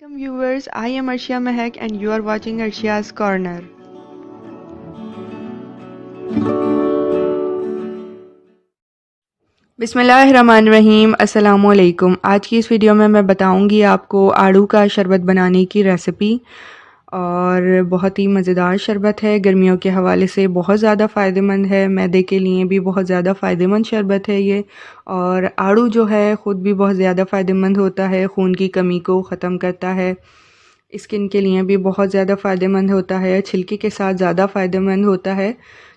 Welcome viewers, I am Arshia Mehak and you are watching Arshia's Corner. बिस्मिल्लाहिर्रहमानिर्रहीम, अस्सलामुअलैकुम। आज की इस वीडियो में मैं बताऊंगी आपको आड़ू का शरबत बनाने की रेसिपी। और बहुत ही मज़ेदार शरबत है, गर्मियों के हवाले से बहुत ज़्यादा फ़ायदेमंद है, मैदे के लिए भी बहुत ज़्यादा फ़ायदेमंद शरबत है ये। और आड़ू जो है ख़ुद भी बहुत ज़्यादा फ़ायदेमंद होता है, खून की कमी को ख़त्म करता है, स्किन के लिए भी बहुत ज़्यादा फ़ायदेमंद होता है, छिलके के साथ ज़्यादा फ़ायदेमंद होता है।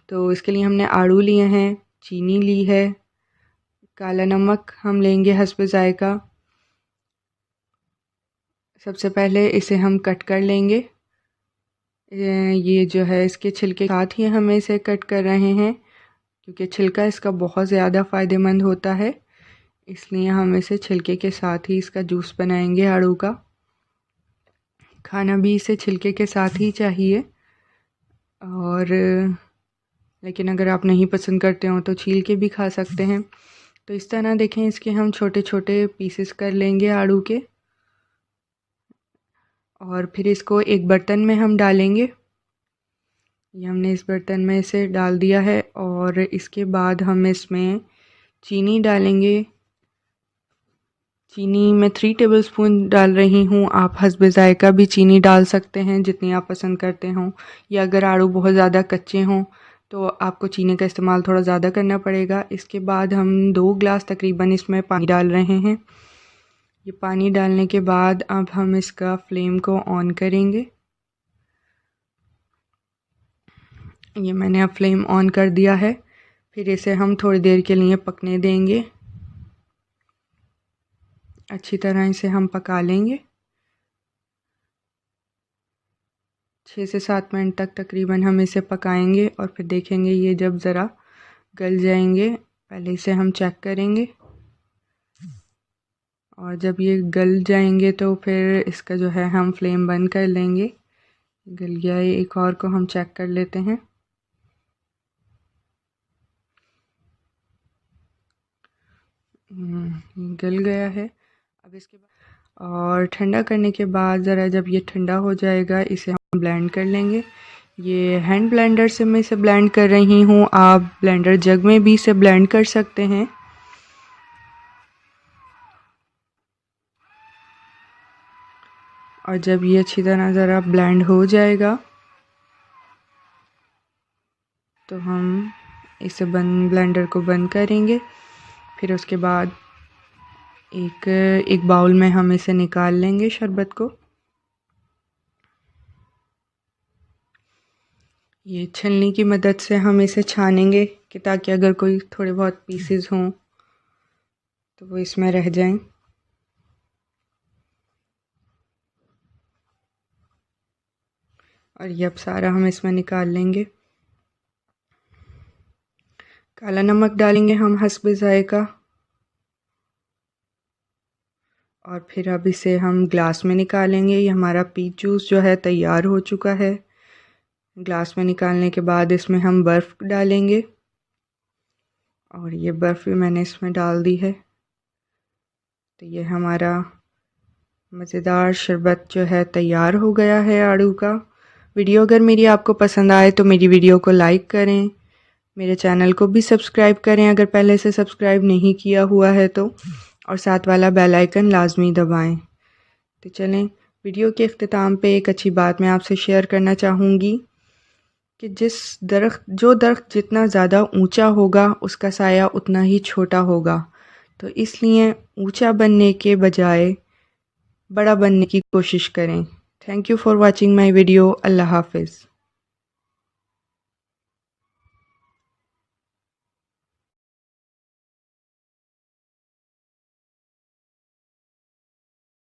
तो इसके लिए हमने आड़ू लिए हैं, चीनी ली है, काला नमक हम लेंगे हस्बे ज़ायका। सबसे पहले इसे हम कट कर लेंगे। ये जो है इसके छिलके साथ ही हम इसे कट कर रहे हैं क्योंकि छिलका इसका बहुत ज़्यादा फ़ायदेमंद होता है, इसलिए हम इसे छिलके के साथ ही इसका जूस बनाएंगे आड़ू का। खाना भी इसे छिलके के साथ ही चाहिए, और लेकिन अगर आप नहीं पसंद करते हो तो छील के भी खा सकते हैं। तो इस तरह देखें, इसके हम छोटे छोटे पीसेस कर लेंगे आड़ू के, और फिर इसको एक बर्तन में हम डालेंगे। ये हमने इस बर्तन में इसे डाल दिया है, और इसके बाद हम इसमें चीनी डालेंगे। चीनी मैं 3 टेबलस्पून डाल रही हूँ, आप हस्बे ज़ायका भी चीनी डाल सकते हैं जितनी आप पसंद करते हों, या अगर आड़ू बहुत ज़्यादा कच्चे हों तो आपको चीनी का इस्तेमाल थोड़ा ज़्यादा करना पड़ेगा। इसके बाद हम 2 गिलास तकरीबन इसमें पानी डाल रहे हैं। ये पानी डालने के बाद अब हम इसका फ्लेम को ऑन करेंगे। ये मैंने अब फ्लेम ऑन कर दिया है। फिर इसे हम थोड़ी देर के लिए पकने देंगे। अच्छी तरह इसे हम पका लेंगे। 6 से 7 मिनट तक तकरीबन हम इसे पकाएंगे, और फिर देखेंगे ये जब ज़रा गल जाएंगे, पहले इसे हम चेक करेंगे, और जब ये गल जाएंगे तो फिर इसका जो है हम फ्लेम बंद कर लेंगे। गल गया है, एक और को हम चेक कर लेते हैं। गल गया है। अब इसके बाद और ठंडा करने के बाद ज़रा जब ये ठंडा हो जाएगा इसे हम ब्लेंड कर लेंगे। ये हैंड ब्लेंडर से मैं इसे ब्लेंड कर रही हूँ, आप ब्लेंडर जग में भी इसे ब्लेंड कर सकते हैं। और जब ये अच्छी तरह ज़रा ब्लेंड हो जाएगा तो हम इसे ब्लेंडर को बंद करेंगे। फिर उसके बाद एक बाउल में हम इसे निकाल लेंगे शरबत को। ये छलनी की मदद से हम इसे छानेंगे कि ताकि अगर कोई थोड़े बहुत पीसेस हों तो वो इसमें रह जाएं। और ये अब सारा हम इसमें निकाल लेंगे। काला नमक डालेंगे हम हस्बे ज़ायका, और फिर अब इसे हम ग्लास में निकालेंगे। ये हमारा पीच जूस जो है तैयार हो चुका है। ग्लास में निकालने के बाद इसमें हम बर्फ़ डालेंगे, और ये बर्फ़ भी मैंने इसमें डाल दी है। तो ये हमारा मज़ेदार शरबत जो है तैयार हो गया है आड़ू का। वीडियो अगर मेरी आपको पसंद आए तो मेरी वीडियो को लाइक करें, मेरे चैनल को भी सब्सक्राइब करें अगर पहले से सब्सक्राइब नहीं किया हुआ है तो, और साथ वाला बेल आइकन लाजमी दबाएं। तो चलें, वीडियो के अख्तिताम पे एक अच्छी बात मैं आपसे शेयर करना चाहूँगी कि जो दरख्त जितना ज़्यादा ऊंचा होगा उसका साया उतना ही छोटा होगा। तो इसलिए ऊंचा बनने के बजाय बड़ा बनने की कोशिश करें। Thank you for watching my video. अल्लाह हाफिज़।